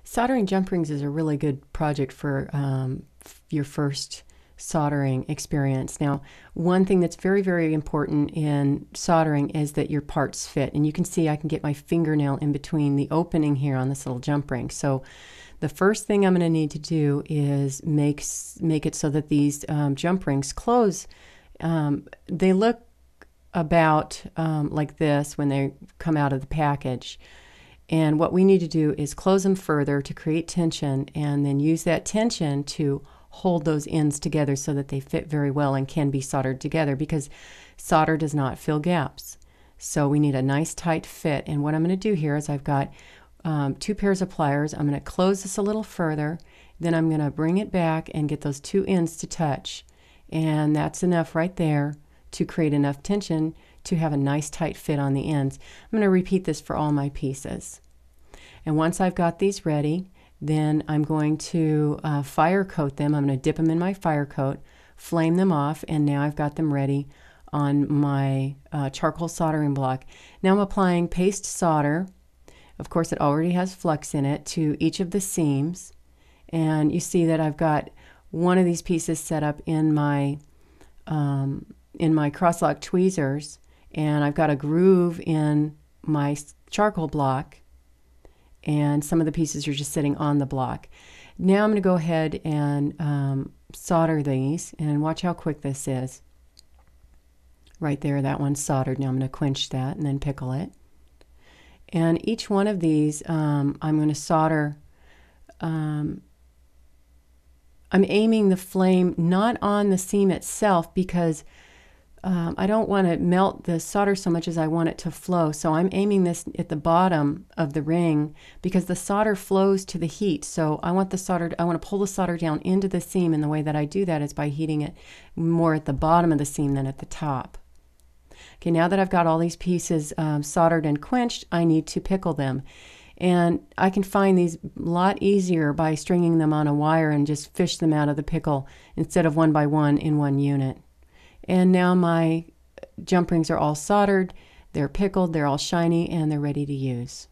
Soldering jump rings is a really good project for your first soldering experience. Now, one thing that's very, very important in soldering is that your parts fit. And you can see I can get my fingernail in between the opening here on this little jump ring. So the first thing I'm going to need to do is make it so that these jump rings close. They look about like this when they come out of the package. And what we need to do is close them further to create tension, and then use that tension to hold those ends together so that they fit very well and can be soldered together, because solder does not fill gaps. So we need a nice tight fit. And what I'm going to do here is I've got 2 pairs of pliers. I'm going to close this a little further. Then I'm going to bring it back and get those 2 ends to touch. And that's enough right there to create enough tension to have a nice tight fit on the ends. I'm going to repeat this for all my pieces. And once I've got these ready, then I'm going to fire coat them. I'm going to dip them in my fire coat, flame them off, and now I've got them ready on my charcoal soldering block. Now I'm applying paste solder. Of course, it already has flux in it, to each of the seams. And you see that I've got one of these pieces set up in my cross-lock tweezers, and I've got a groove in my charcoal block, and some of the pieces are just sitting on the block. Now I'm going to go ahead and solder these, and watch how quick this is. Right there, that one's soldered. Now I'm going to quench that and then pickle it. And each one of these I'm going to solder. I'm aiming the flame not on the seam itself, because I don't want to melt the solder so much as I want it to flow. So I'm aiming this at the bottom of the ring, because the solder flows to the heat. So I want to pull the solder down into the seam, and the way that I do that is by heating it more at the bottom of the seam than at the top. Okay, now that I've got all these pieces soldered and quenched, I need to pickle them. And I can find these a lot easier by stringing them on a wire and just fish them out of the pickle instead of one by one in one unit. And now my jump rings are all soldered, they're pickled, they're all shiny, and they're ready to use.